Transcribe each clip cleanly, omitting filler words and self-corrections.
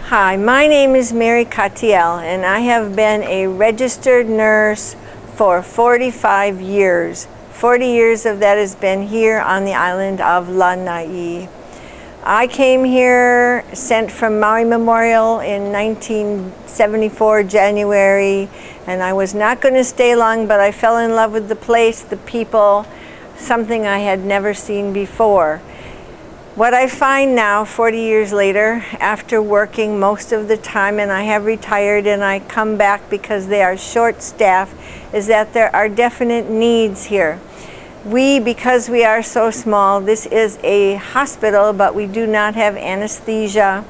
Hi, my name is Mary Catiel, and I have been a registered nurse for 45 years. 40 years of that has been here on the island of Lana'i. I came here, sent from Maui Memorial in 1974, January, and I was not going to stay long, but I fell in love with the place, the people, something I had never seen before. What I find now, 40 years later, after working most of the time, and I have retired and I come back because they are short-staffed, is that there are definite needs here. Because we are so small, this is a hospital, but we do not have anesthesia.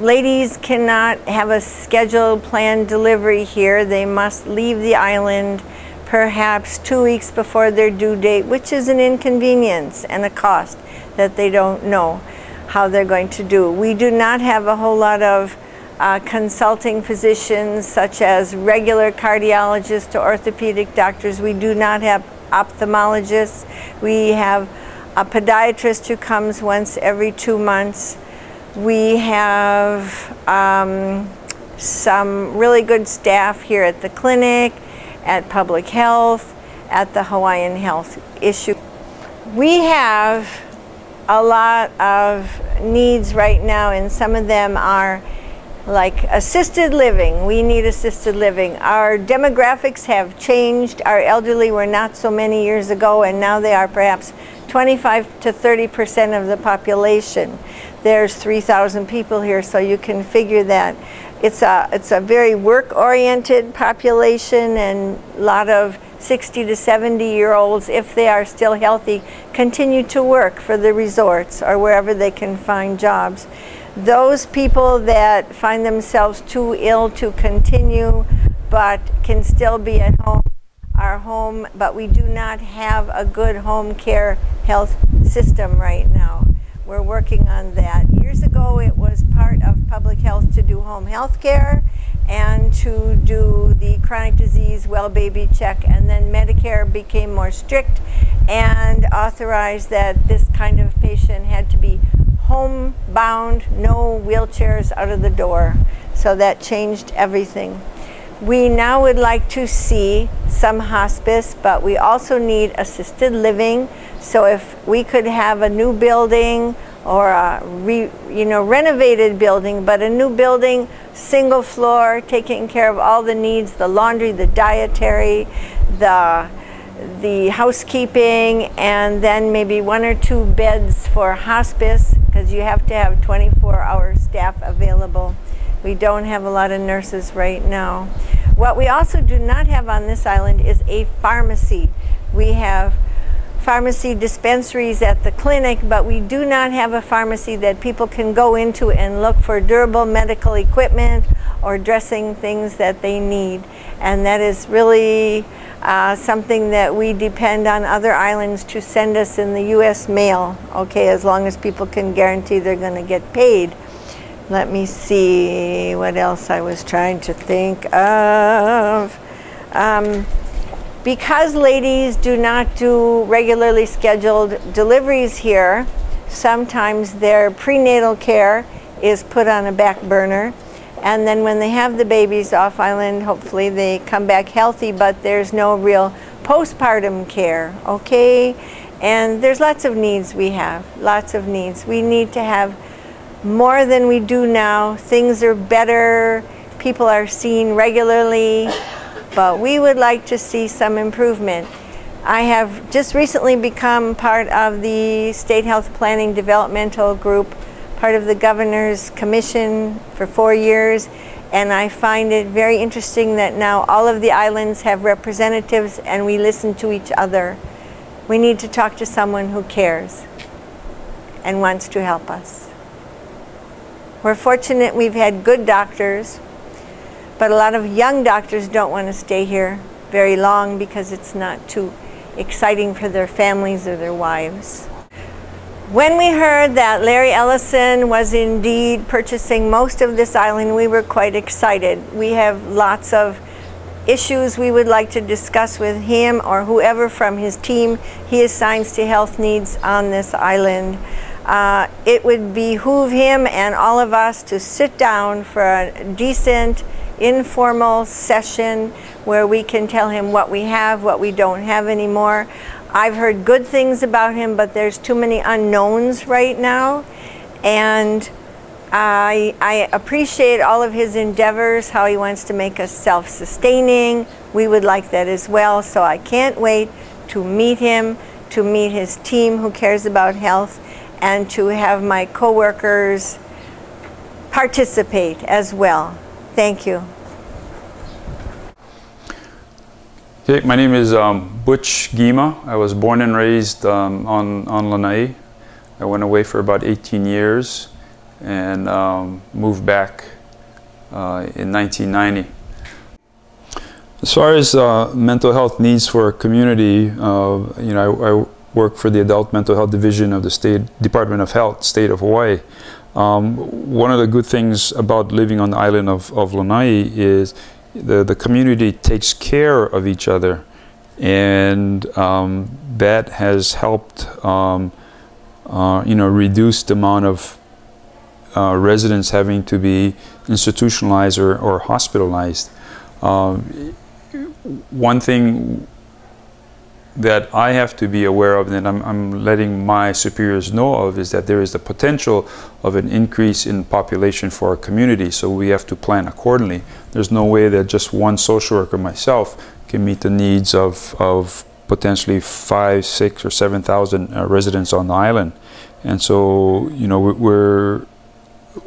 Ladies cannot have a scheduled planned delivery here. They must leave the island perhaps 2 weeks before their due date, which is an inconvenience and a cost that they don't know how they're going to do. We do not have a whole lot of consulting physicians, such as regular cardiologists or orthopedic doctors. We do not have ophthalmologists. We have a podiatrist who comes once every 2 months. We have some really good staff here at the clinic, at public health, at the Hawaiian Health issue. We have a lot of needs right now, and some of them are like assisted living. We need assisted living. Our demographics have changed. Our elderly were not so many years ago, and now they are perhaps 25 to 30% of the population. There's 3,000 people here, so you can figure that it's a very work-oriented population, and a lot of 60 to 70-year-olds, if they are still healthy, continue to work for the resorts or wherever they can find jobs. Those people that find themselves too ill to continue but can still be at home are home, but we do not have a good home care health system right now. We're working on that. Years ago, it was part of public health to do home health care and to do the chronic disease well baby check, and then Medicare became more strict and authorized that this kind of patient had to be homebound, no wheelchairs out of the door. So that changed everything. We now would like to see some hospice, but we also need assisted living. So if we could have a new building or a renovated building, but a new building, single floor, taking care of all the needs, the laundry, the dietary, the housekeeping, and then maybe 1 or 2 beds for hospice, because you have to have 24-hour staff available. We don't have a lot of nurses right now. What we also do not have on this island is a pharmacy. We have pharmacy dispensaries at the clinic, but we do not have a pharmacy that people can go into and look for durable medical equipment or dressing things that they need. And that is really something that we depend on other islands to send us in the U.S. mail, okay, as long as people can guarantee they're going to get paid. Let me see what else I was trying to think of. Because ladies do not do regularly scheduled deliveries here, sometimes their prenatal care is put on a back burner. And then when they have the babies off island, hopefully they come back healthy, but there's no real postpartum care, okay? And there's lots of needs we have, lots of needs. We need to have more than we do now. Things are better, people are seen regularly, but we would like to see some improvement. I have just recently become part of the State Health Planning Developmental Group, part of the Governor's Commission for 4 years, and I find it very interesting that now all of the islands have representatives and we listen to each other. We need to talk to someone who cares and wants to help us. We're fortunate we've had good doctors, but a lot of young doctors don't want to stay here very long because it's not too exciting for their families or their wives. When we heard that Larry Ellison was indeed purchasing most of this island, we were quite excited. We have lots of issues we would like to discuss with him or whoever from his team he assigns to health needs on this island. it would behoove him and all of us to sit down for a decent, informal session where we can tell him what we have, what we don't have anymore. I've heard good things about him, but there's too many unknowns right now. And I appreciate all of his endeavors, how he wants to make us self-sustaining. We would like that as well, so I can't wait to meet him, to meet his team who cares about health, and to have my coworkers participate as well. Thank you. Okay, my name is Butch Gima. I was born and raised on Lana'i. I went away for about 18 years and moved back in 1990. As far as mental health needs for a community, I work for the Adult Mental Health Division of the State Department of Health, State of Hawaii. One of the good things about living on the island of Lana'i is the community takes care of each other, and that has helped reduce the amount of residents having to be institutionalized or hospitalized. One thing that I have to be aware of, and I'm letting my superiors know of, is that there is the potential of an increase in population for our community, so we have to plan accordingly. There's no way that just one social worker, myself, can meet the needs of potentially 5,000, 6,000, or 7,000 residents on the island. And so,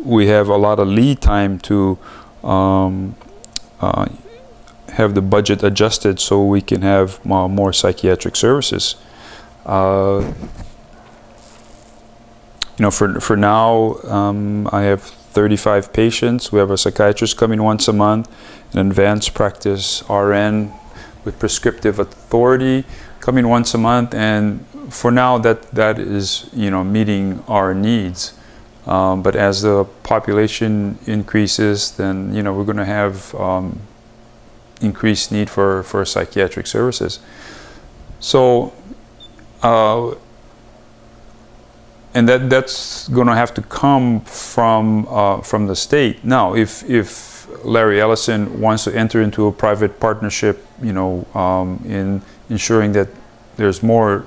we have a lot of lead time to have the budget adjusted so we can have more psychiatric services. For now, I have 35 patients. We have a psychiatrist coming once a month, an advanced practice RN with prescriptive authority coming once a month, and for now that is meeting our needs. But as the population increases, then we're going to have increased need for psychiatric services. So, and that's going to have to come from the state. Now, if Larry Ellison wants to enter into a private partnership, in ensuring that there's more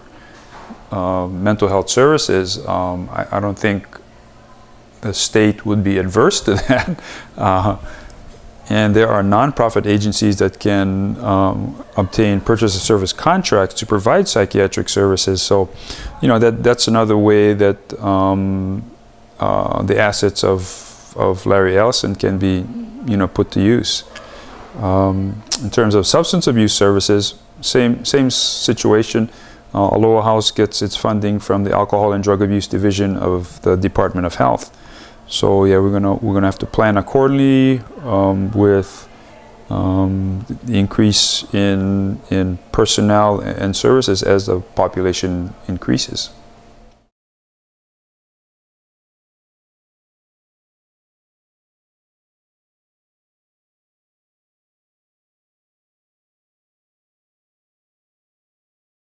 mental health services, I don't think the state would be adverse to that. And there are nonprofit agencies that can obtain purchase of service contracts to provide psychiatric services. So, that's another way that the assets of Larry Ellison can be, put to use. In terms of substance abuse services, same situation. Aloha House gets its funding from the Alcohol and Drug Abuse Division of the Department of Health. So yeah, we're gonna have to plan accordingly with the increase in personnel and services as the population increases.